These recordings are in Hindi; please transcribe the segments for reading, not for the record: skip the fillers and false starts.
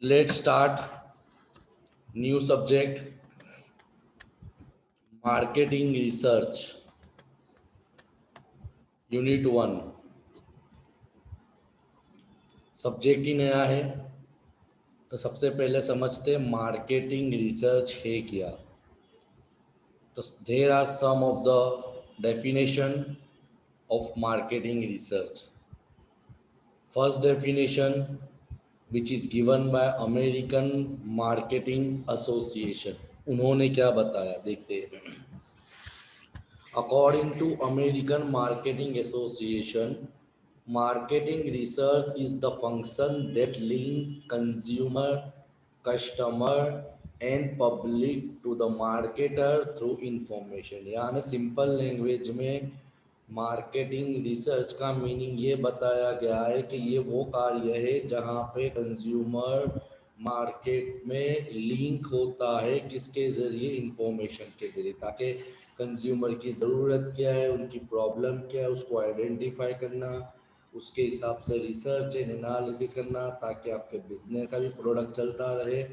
Let's start new subject marketing research unit 1 subject ही नया है तो सबसे पहले समझते हैं मार्केटिंग रिसर्च है क्या तो there are some of the definition of marketing research first definition which is given by American Marketing Association उन्होंने क्या बताया देखते हैं According to American Marketing Association, marketing research is the function that links consumer, customer, and public to the marketer through information. यानी सिंपल लैंग्वेज में मार्केटिंग रिसर्च का मीनिंग ये बताया गया है कि ये वो कार्य है जहाँ पे कंज्यूमर मार्केट में लिंक होता है किसके ज़रिए इंफॉर्मेशन के ज़रिए ताकि कंज्यूमर की ज़रूरत क्या है उनकी प्रॉब्लम क्या है उसको आइडेंटिफाई करना उसके हिसाब से रिसर्च एंड एनालिसिस करना ताकि आपके बिजनेस का भी प्रोडक्ट चलता रहे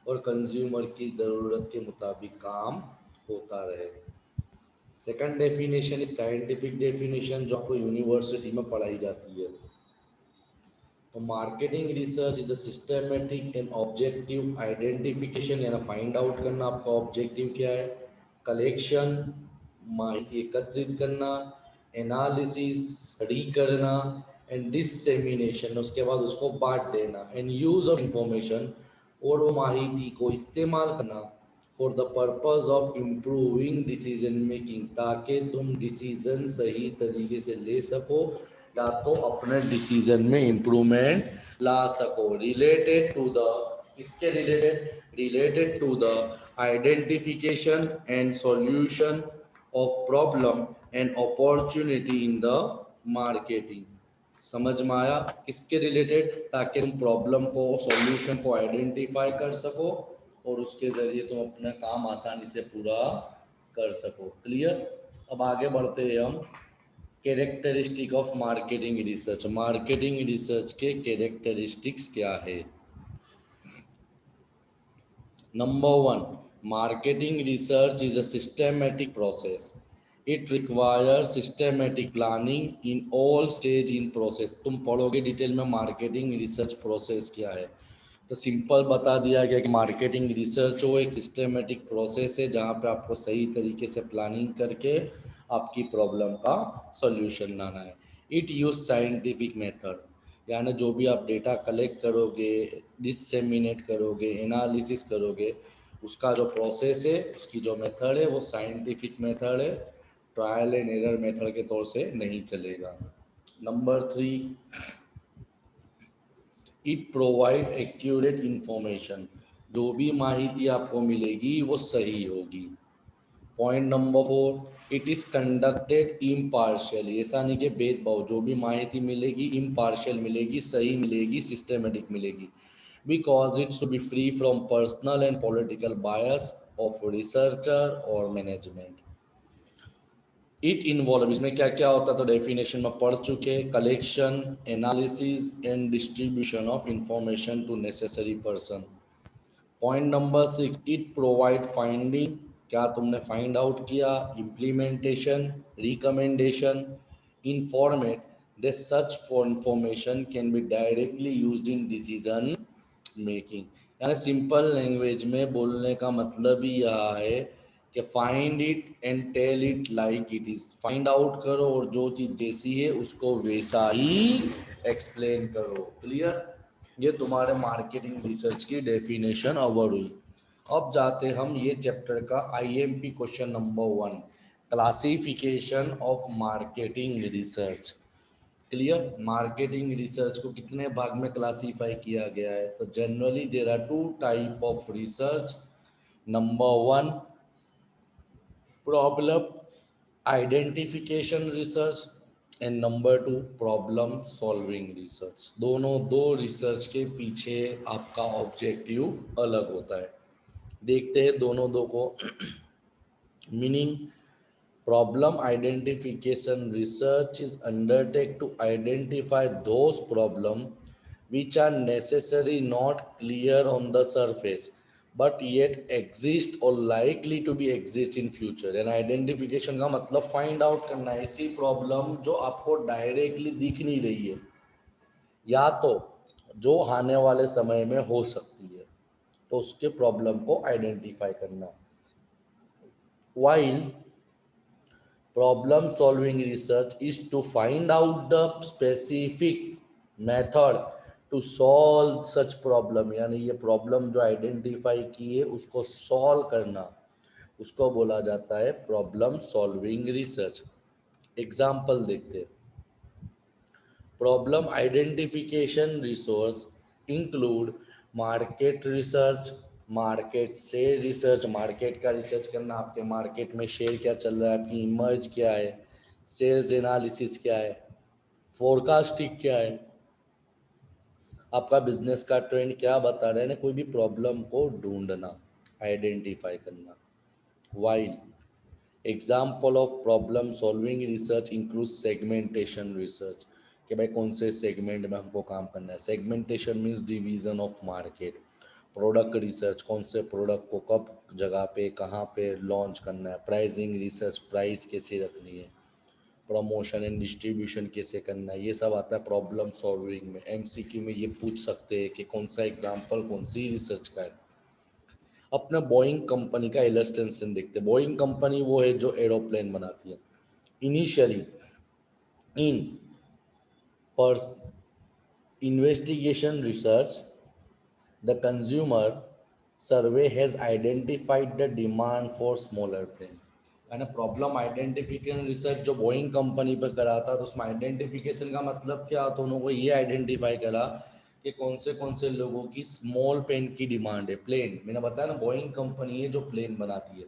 और कंज्यूमर की ज़रूरत के मुताबिक काम होता रहे second definition is scientific definition जो आपको यूनिवर्सिटी में पढ़ाई जाती है तो marketing research is a systematic and objective identification यानी फाइंड आउट करना आपका ऑब्जेक्टिव क्या है कलेक्शन माहिती एकत्रित करना एनालिसिस स्टडी करना एंड डिससेमिनेशन उसके बाद उसको बांट देना एंड यूज ऑफ इंफॉर्मेशन और वो माहिती को इस्तेमाल करना for the purpose of improving decision making ताकि तुम डिसीजन सही तरीके से ले सको या तो अपने डिसीजन में इम्प्रूवमेंट ला सको रिलेटेड टू द इसके related to the identification and solution of problem and opportunity in the marketing समझ में आया इसके रिलेटेड ताकि तुम प्रॉब्लम को सॉल्यूशन को आइडेंटिफाई कर सको और उसके ज़रिए तुम अपना काम आसानी से पूरा कर सको क्लियर अब आगे बढ़ते हैं हम कैरेक्टरिस्टिक ऑफ मार्केटिंग रिसर्च के कैरेक्टरिस्टिक्स क्या है number 1 marketing research is a systematic process it require systematic planning in all stage in process तुम पढ़ोगे डिटेल में मार्केटिंग रिसर्च प्रोसेस क्या है तो सिंपल बता दिया गया कि मार्केटिंग रिसर्च वो एक सिस्टमेटिक प्रोसेस है जहाँ पे आपको सही तरीके से प्लानिंग करके आपकी प्रॉब्लम का सॉल्यूशन लाना है इट यूज साइंटिफिक मेथड यानी जो भी आप डेटा कलेक्ट करोगे डिससेमिनेट करोगे एनालिसिस करोगे उसका जो प्रोसेस है उसकी जो मेथड है वो साइंटिफिक मेथड है ट्रायल एंड एरर मेथड के तौर से नहीं चलेगा number 3 it provide accurate information जो भी माहिती आपको मिलेगी वो सही होगी point number 4 it is conducted impartial ऐसा नहीं कि भेदभाव जो भी माहिती मिलेगी इम्पार्शियल मिलेगी सही मिलेगी सिस्टमेटिक मिलेगी because it should be free from personal and political bias of researcher और मैनेजमेंट इट इन्वॉल्व इसमें क्या क्या होता है तो डेफिनेशन में पढ़ चुके collection analysis and distribution of information to necessary person point number 6 it provide finding क्या तुमने फाइंड आउट किया implementation recommendation informed they such for information can be directly used in decision making यानी सिंपल लैंग्वेज में बोलने का मतलब ही यह है कि find it and tell it like it is find out करो और जो चीज़ जैसी है उसको वैसा ही एक्सप्लेन करो क्लियर ये तुम्हारे मार्केटिंग रिसर्च की डेफिनेशन अवर हुई अब जाते हम ये चैप्टर का IMP question number 1 classification of marketing research clear marketing research को कितने भाग में क्लासीफाई किया गया है तो generally there are two type of research number 1 problem identification research and number 2 problem solving research दोनों दो रिसर्च के पीछे आपका ऑब्जेक्टिव अलग होता है देखते हैं दोनों दो को meaning problem identification research is undertake to identify those problem which are necessary not clear on the surface but yet exist or likely to be exist in future। यानी आइडेंटिफिकेशन का मतलब फाइंड आउट करना है ऐसी प्रॉब्लम जो आपको डायरेक्टली दिख नहीं रही है या तो जो आने वाले समय में हो सकती है, तो उसके प्रॉब्लम को आइडेंटिफाई करना। While problem solving research is to find out the specific method to solve such problem, यानी ये प्रॉब्लम जो आइडेंटिफाई की है उसको सॉल्व करना, उसको बोला जाता है प्रॉब्लम सॉल्विंग रिसर्च। एग्जाम्पल देखते हैं। Problem identification resource include market research, market से रिसर्च, मार्केट का रिसर्च करना, आपके मार्केट में शेयर क्या चल रहा है, आपकी इमर्ज क्या है, सेल्स एनालिसिस क्या है, फोरकास्टिंग क्या है, आपका बिजनेस का ट्रेंड क्या बता रहे हैं, कोई भी प्रॉब्लम को ढूंढना, आइडेंटिफाई करना। While example of problem solving research include segmentation research, कि भाई कौन से सेगमेंट में हमको काम करना है। Segmentation means division of market. Product research, कौन से प्रोडक्ट को कब जगह पे कहाँ पे लॉन्च करना है। प्राइसिंग रिसर्च, प्राइस कैसे रखनी है। प्रमोशन एंड डिस्ट्रीब्यूशन कैसे करना है, ये सब आता है प्रॉब्लम सॉल्विंग में। एमसीक्यू में ये पूछ सकते हैं कि कौन सा एग्जाम्पल कौन सी रिसर्च का है। अपना बोइंग कंपनी का इलस्ट्रेशन देखते हैं। बोइंग कंपनी वो है जो एरोप्लेन बनाती है। इनिशियली इन पर investigation research the consumer survey has identified the demand for smaller plane. यानी प्रॉब्लम आइडेंटिफिकेशन रिसर्च जो बोइंग कंपनी पर करा था, तो उसमें आइडेंटिफिकेशन का मतलब क्या था, उन्होंने ये आइडेंटिफाई करा कि कौन से लोगों की स्मॉल प्लेन की डिमांड है। प्लेन मैंने बताया ना, बोइंग कंपनी है जो प्लेन बनाती है।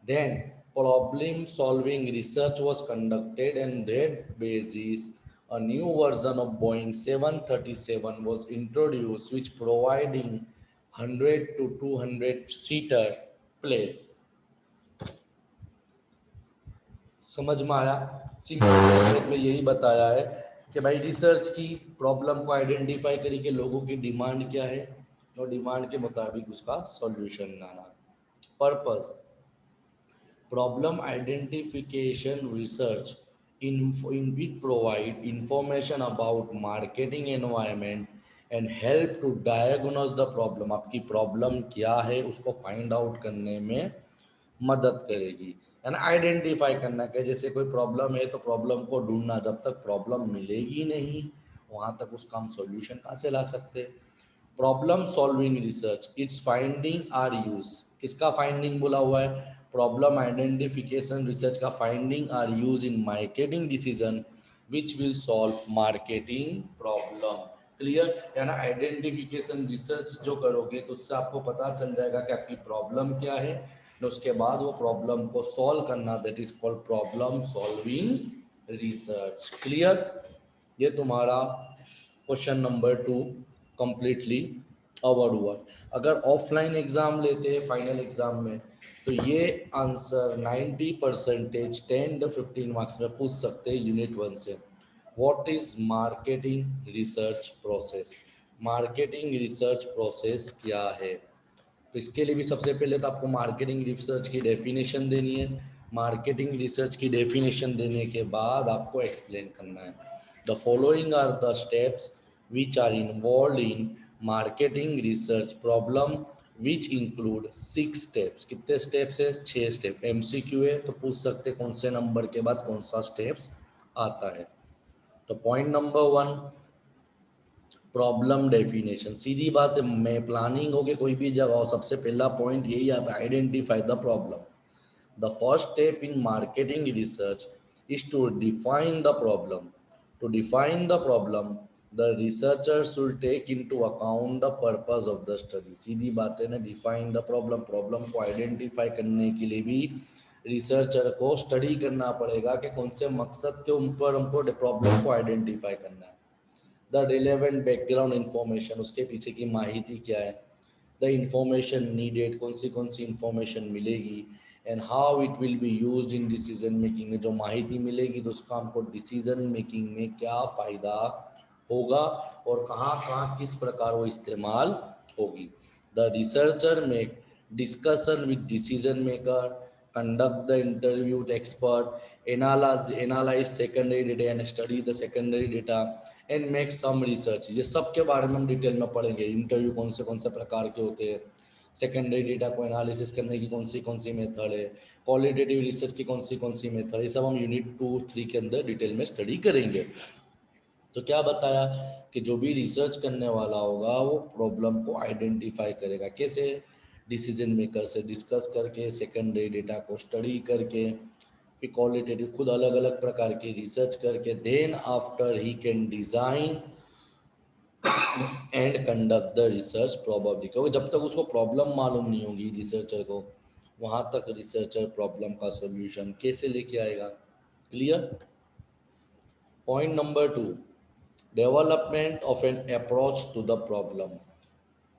Then problem solving research was conducted, and that basis a new version of Boeing 737 was introduced, which providing 100 to 200 seater planes। समझ में आया? सिंपल लैंग्वेज में यही बताया है कि भाई रिसर्च की, प्रॉब्लम को आइडेंटिफाई करी कि लोगों की डिमांड क्या है और डिमांड के मुताबिक उसका सॉल्यूशन लाना। Purpose problem identification research in it provide information about marketing environment and help to diagnose the problem। आपकी प्रॉब्लम क्या है उसको फाइंड आउट करने में मदद करेगी। यानी आइडेंटिफाई करना कि जैसे कोई प्रॉब्लम है तो प्रॉब्लम को ढूंढना, जब तक प्रॉब्लम मिलेगी नहीं वहाँ तक उसका हम सॉल्यूशन कहाँ से ला सकते। Problem solving research its finding are use, किसका फाइंडिंग बोला हुआ है, प्रॉब्लम आइडेंटिफिकेशन रिसर्च का finding are use in marketing decision which will solve marketing problem. Clear? यानी आइडेंटिफिकेशन रिसर्च जो करोगे तो उससे आपको पता चल जाएगा कि आपकी प्रॉब्लम क्या है, तो उसके बाद वो प्रॉब्लम को सॉल्व करना, that is called problem solving research. Clear? ये तुम्हारा क्वेश्चन नंबर 2 कंप्लीटली अवॉर्ड हुआ। अगर ऑफलाइन एग्जाम लेते हैं फाइनल एग्जाम में, तो ये आंसर 90% 10 to 15 मार्क्स में पूछ सकते हैं यूनिट 1 से। What is marketing research process? Marketing research process क्या है? तो इसके लिए भी सबसे पहले तो आपको मार्केटिंग रिसर्च की डेफिनेशन देनी है। मार्केटिंग रिसर्च की डेफिनेशन देने के बाद आपको एक्सप्लेन करना है। The following are the steps which are involve in marketing research problem which include 6 steps. कितने स्टेप्स है? 6 स्टेप। एमसीक्यू है तो पूछ सकते कौन से नंबर के बाद कौन सा स्टेप्स आता है। तो पॉइंट नंबर 1, प्रॉब्लम डेफिनेशन। सीधी बात है, मैं प्लानिंग हो के कोई भी जगह हो, सबसे पहला पॉइंट यही आता है, identify the problem. The first step in marketing research is to define the problem. To define the problem the researcher should take into account the purpose of the study. सीधी बात है ना, डिफाइन द प्रॉब्लम, प्रॉब्लम को आइडेंटिफाई करने के लिए भी रिसर्चर को स्टडी करना पड़ेगा कि कौन से मकसद के ऊपर हमको प्रॉब्लम को आइडेंटिफाई करना है। द रिलेवेंट बैकग्राउंड इंफॉर्मेशन, उसके पीछे की माहिती क्या है। द इंफॉर्मेशन नीडेड, कौन सी इंफॉर्मेशन मिलेगी। And how it will be used in decision making, जो माहिती मिलेगी तो उसका हमको डिसीजन मेकिंग में क्या फ़ायदा होगा और कहाँ कहाँ किस प्रकार वो इस्तेमाल होगी। The researcher make discussion with decision maker, conduct the interview with expert, analyse secondary data and study the secondary data and make some research. ये सब के बारे में हम डिटेल में पढ़ेंगे। इंटरव्यू कौन से प्रकार के होते हैं, सेकेंडरी डेटा को एनालिसिस करने की कौन सी मेथड है, क्वालिटेटिव रिसर्च की कौन सी मेथड है, ये सब हम यूनिट 2-3 के अंदर डिटेल में स्टडी करेंगे। तो क्या बताया कि जो भी रिसर्च करने वाला होगा वो प्रॉब्लम को आइडेंटिफाई करेगा। कैसे? डिसीजन मेकर से डिस्कस करके, सेकेंडरी डेटा को स्टडी करके, फिर क्वालिटेटिव खुद अलग अलग प्रकार की रिसर्च करके, then after he can design and conduct the research probably. क्योंकि जब तक उसको प्रॉब्लम मालूम नहीं होगी रिसर्चर को, वहाँ तक रिसर्चर प्रॉब्लम का सॉल्यूशन कैसे लेके आएगा। Clear? Point number 2, development of an approach to the problem.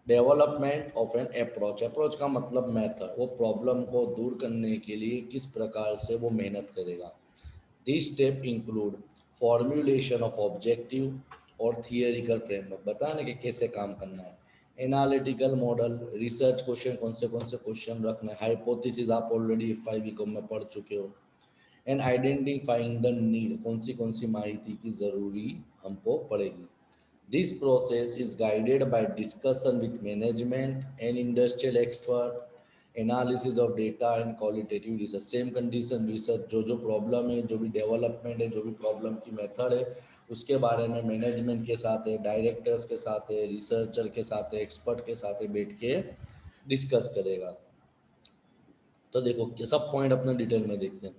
Development of an approach, approach का मतलब मेथड, वो प्रॉब्लम को दूर करने के लिए किस प्रकार से वो मेहनत करेगा। This step include formulation of objective और थियरिकल फ्रेमवर्क, बताना कि कैसे काम करना है, एनालिटिकल मॉडल, रिसर्च क्वेश्चन कौन से क्वेश्चन रखना है, हाइपोथेसिस आप ऑलरेडी 5 में पढ़ चुके हो, एंड आइडेंटिफाइंग द नीड, कौन सी माहिती की ज़रूरी हमको पड़ेगी। This process is guided by discussion with management and industrial expert, analysis of data and qualitative research. Same condition research, जो प्रॉब्लम है, जो भी डेवलपमेंट है, जो भी प्रॉब्लम की मेथड है, उसके बारे में मैनेजमेंट के साथ है, डायरेक्टर्स के साथ है, रिसर्चर के साथ है, एक्सपर्ट के साथ है, बैठ के डिस्कस करेगा। तो देखो ये सब पॉइंट अपने डिटेल में देखते हैं।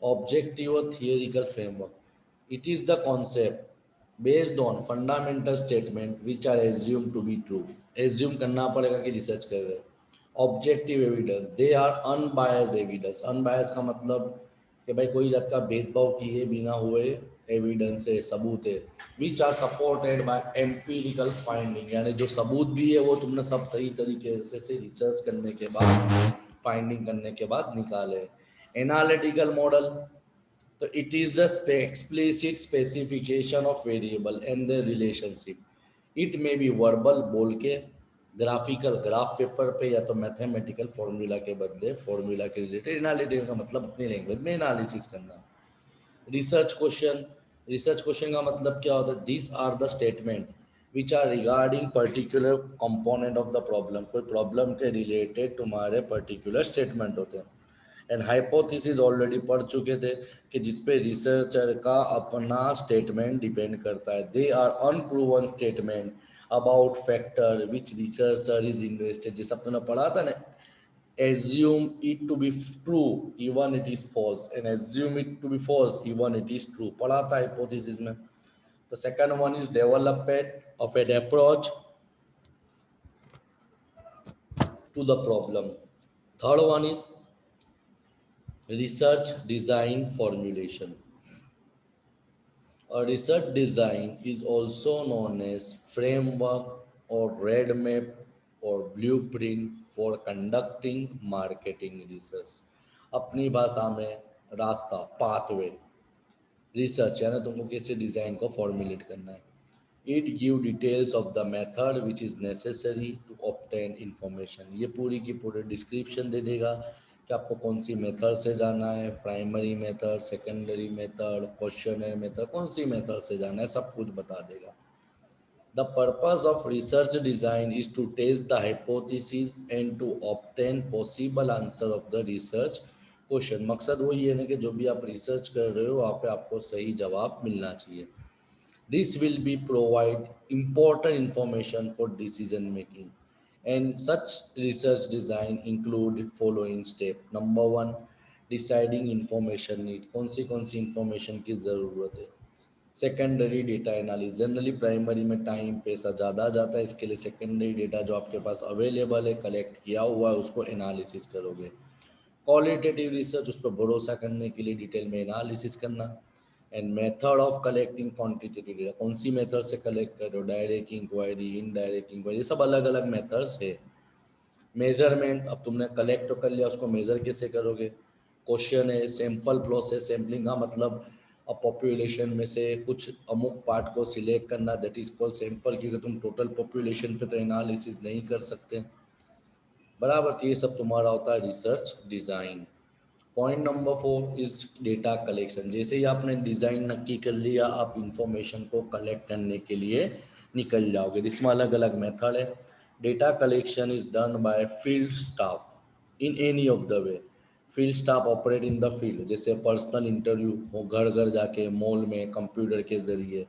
ऑब्जेक्टिव और theoretical framework, it is the concept based on fundamental statement which are assume to be true. Assume करना पड़ेगा कि रिसर्च कर रहे हैं। Objective evidence, they are unbiased evidence. Unbiased का मतलब कि भाई कोई जात का भेदभाव किए बिना हुए एविडेंस है, सबूत है। Which are supported by empirical finding, यानी जो सबूत भी है वो तुमने सब सही तरीके से रिसर्च करने के बाद, फाइंडिंग करने के बाद निकाले। एनालिटिकल मॉडल, तो it is a explicit specification of variable and the relationship. It may be verbal, बोल के, ग्राफिकल, ग्राफ पेपर पे, या तो मैथमेटिकल फॉर्मूला के बदले फॉर्मूला के रिलेटेड। एनालिटिकल का मतलब अपनी लैंग्वेज में एनालिसिस करना। रिसर्च क्वेश्चन, रिसर्च क्वेश्चन का मतलब क्या होता है? This are the statement which are regarding particular component of the problem. कोई प्रॉब्लम के रिलेटेड तुम्हारे पर्टिकुलर स्टेटमेंट होते हैं। एंड हाइपोथेसिस ऑलरेडी पढ़ चुके थे कि जिसपे रिसर्चर का अपना स्टेटमेंट डिपेंड करता है। They are unproven statement about factor which researcher is invested. जैसे आपने पढ़ा था ना, assume it to be true even it is false, and assume it to be false even it is true, पढ़ा था hypothesis में। The second one is development of an approach to the problem. Third one is research design formulation. A research design is also known as framework or roadmap or blueprint for conducting marketing research. अपनी भाषा में रास्ता, पाथवे, रिसर्च यानी तुमको कैसे डिज़ाइन को फॉर्मुलेट करना है। It give details of the method which is necessary to obtain information. ये पूरी की पूरी डिस्क्रिप्शन दे देगा कि आपको कौन सी मेथड से जाना है, primary method, secondary method, questionnaire method, कौन सी मेथड से जाना है, सब कुछ बता देगा। The purpose of research design is to test the hypothesis and to obtain possible answer of the research question। मकसद वही है ना कि जो भी आप रिसर्च कर रहे हो वहाँ पे आपको सही जवाब मिलना चाहिए। This will be provide important information for decision making, and such research design include following step। Number 1, deciding information need, कौन सी information की ज़रूरत है। Secondary data analysis, generally primary में टाइम पैसा ज़्यादा जाता है, इसके लिए सेकेंडरी डेटा जो आपके पास अवेलेबल है, कलेक्ट किया हुआ है, उसको एनालिसिस करोगे। क्वालिटेटिव रिसर्च, उस पर भरोसा करने के लिए डिटेल में एनालिसिस करना। And method of collecting quantitative data, कौन सी मेथड से कलेक्ट कर रहे हो, डायरेक्ट इंक्वायरी, इनडायरेक्ट इंक्वायरी, सब अलग अलग मेथड्स है। मेजरमेंट, अब तुमने कलेक्ट तो कर लिया, उसको मेज़र कैसे करोगे। क्वेश्चन है, सैम्पल प्रोसेस, सैम्पलिंग का मतलब अब पॉपुलेशन में से कुछ अमुक पार्ट को सिलेक्ट करना, दैट इज कॉल्ड सैंपल, क्योंकि तुम टोटल पॉपुलेशन पे तो एनालिसिस नहीं कर सकते बराबर। तो ये सब तुम्हारा होता है research design. Point number 4 is data collection. जैसे ही आपने डिज़ाइन नक्की कर लिया, आप इंफॉर्मेशन को कलेक्ट करने के लिए निकल जाओगे। इसमें अलग अलग मेथड है। Data collection is done by field staff in any of the way. Field staff operate in the field, जैसे पर्सनल इंटरव्यू हो, घर घर जाके, मॉल में, कंप्यूटर के जरिए,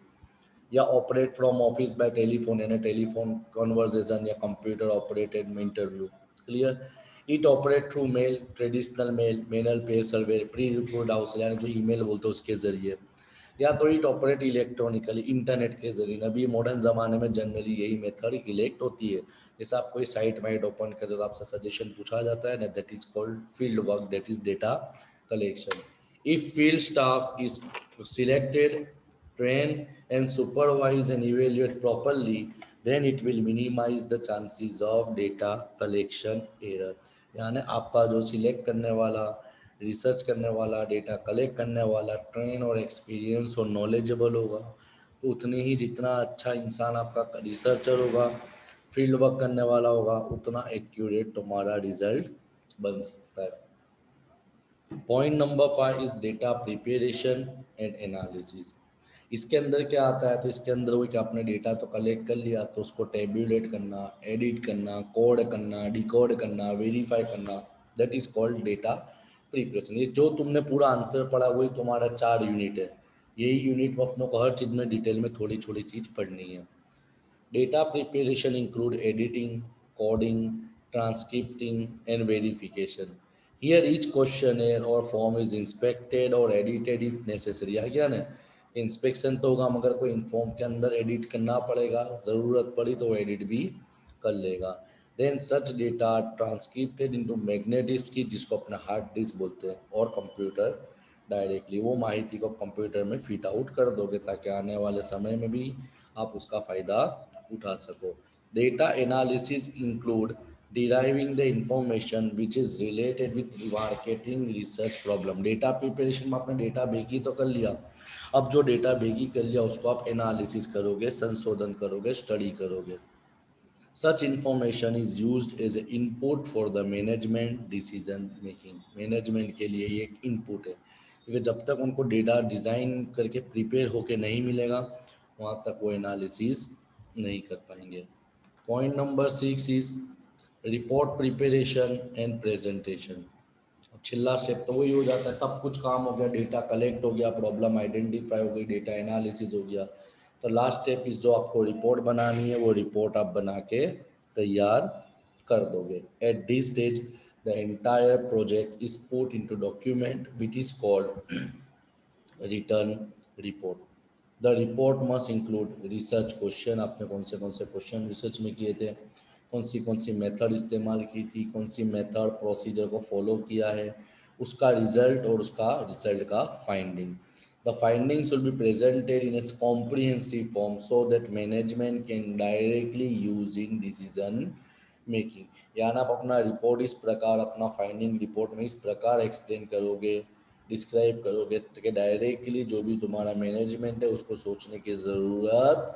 या operate from office by telephone, यानी टेलीफोन कन्वर्जेशन या कंप्यूटर ऑपरेटेड में interview. Clear. It operate through mail, traditional mail, manual पे सर्वे, प्री रिपोर्ट हाउस यानी जो ईमेल बोलते हैं उसके जरिए, या तो इट ऑपरेट इलेक्ट्रॉनिकली, इंटरनेट के जरिए। अभी मॉडर्न ज़माने में जनरली यही मेथड इलेक्ट होती है। जैसे आप कोई साइट वाइट ओपन करें तो आपसे सजेशन पूछा जाता है ना, that is called field work, that is data collection. If field staff is selected, train and supervise and evaluate properly, then it will minimize the chances of data collection error। यानी आपका जो सिलेक्ट करने वाला, रिसर्च करने वाला, डेटा कलेक्ट करने वाला ट्रेन और एक्सपीरियंस और नॉलेजेबल होगा, तो उतनी ही जितना अच्छा इंसान आपका रिसर्चर होगा, फील्ड वर्क करने वाला होगा, उतना एक्यूरेट तुम्हारा रिजल्ट बन सकता है। Point number 5 is data preparation and analysis. इसके अंदर क्या आता है, तो इसके अंदर वही कि आपने डेटा तो कलेक्ट कर लिया, तो उसको टेब्यूलेट करना, एडिट करना, कोड करना, डिकोड करना, वेरीफाई करना, that is called data preparation. ये जो तुमने पूरा आंसर पढ़ा वही तुम्हारा 4 यूनिट है। यही यूनिट में अपनों को हर चीज़ में डिटेल में थोड़ी थोड़ी चीज़ पढ़नी है। Data preparation include editing, coding, transcripting, and verification. Here each questionnaire or form is inspected or edited if necessary। है क्या ना, इंस्पेक्शन तो होगा मगर कोई इन्फॉर्म के अंदर एडिट करना पड़ेगा, ज़रूरत पड़ी तो वो एडिट भी कर लेगा। Then such data transcripted into magnetic की, जिसको अपना हार्ड डिस्क बोलते हैं, और कंप्यूटर डायरेक्टली वो माहिती को कंप्यूटर में फिट आउट कर दोगे, ताकि आने वाले समय में भी आप उसका फ़ायदा उठा सको। Data analysis include deriving the information which is related with marketing research problem. Data preparation में आपने डेटा बेगी तो कर लिया, अब जो डेटा बेगी कर लिया उसको आप एनालिसिस करोगे, संशोधन करोगे, स्टडी करोगे। Such information is used as a input for the management decision making. Management के लिए ये एक इनपुट है, क्योंकि जब तक उनको डेटा डिज़ाइन करके प्रिपेयर होके नहीं मिलेगा, वहाँ तक वो एनालिसिस नहीं कर पाएंगे। Point number 6 is report preparation and presentation. अब छिल्ला स्टेप तो वही हो जाता है, सब कुछ काम हो गया, डेटा कलेक्ट हो गया, प्रॉब्लम आइडेंटिफाई हो गई, डेटा एनालिसिस हो गया, तो लास्ट स्टेप इज जो आपको रिपोर्ट बनानी है, वो रिपोर्ट आप बना के तैयार कर दोगे। At this stage the entire project is put into document which is called return report. The report must include research question, आपने कौन से क्वेश्चन रिसर्च में किए थे, कौन सी मेथड इस्तेमाल की थी, कौन सी मेथड प्रोसीजर को फॉलो किया है, उसका रिजल्ट और उसका रिजल्ट का finding. The findings will be presented in A comprehensive form so that management can directly use in decision making. यानी आप अपना रिपोर्ट इस प्रकार, अपना फाइंडिंग रिपोर्ट में इस प्रकार एक्सप्लेन करोगे, डिस्क्राइब करोगे कि डायरेक्टली जो भी तुम्हारा मैनेजमेंट है उसको सोचने की ज़रूरत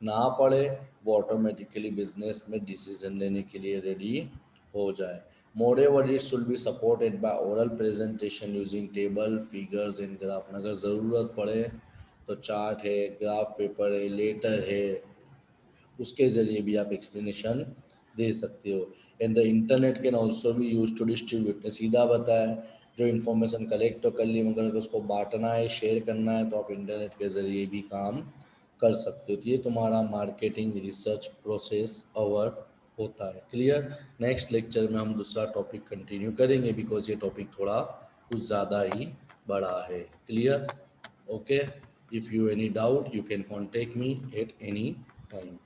ना पड़े, वो ऑटोमेटिकली बिजनेस में डिसीजन लेने के लिए रेडी हो जाए। Moreover it should be supported by oral presentation using table, figures and graph. अगर ज़रूरत पड़े तो चार्ट है, ग्राफ पेपर है, लेटर है, उसके ज़रिए भी आप एक्सप्लेनेशन दे सकते हो। And the internet can also भी यूज टू डिस्ट्रीब्यूट। ने सीधा बताया, जो इन्फॉर्मेशन कलेक्ट तो कर ली, मगर अगर उसको बांटना है, शेयर करना है, तो आप इंटरनेट के ज़रिए भी काम कर सकते हो। तो ये तुम्हारा मार्केटिंग रिसर्च प्रोसेस ओवर होता है। क्लियर। नेक्स्ट लेक्चर में हम दूसरा टॉपिक कंटिन्यू करेंगे, बिकॉज ये टॉपिक थोड़ा कुछ ज़्यादा ही बड़ा है। Clear. Okay. If you any doubt you can contact me at any time.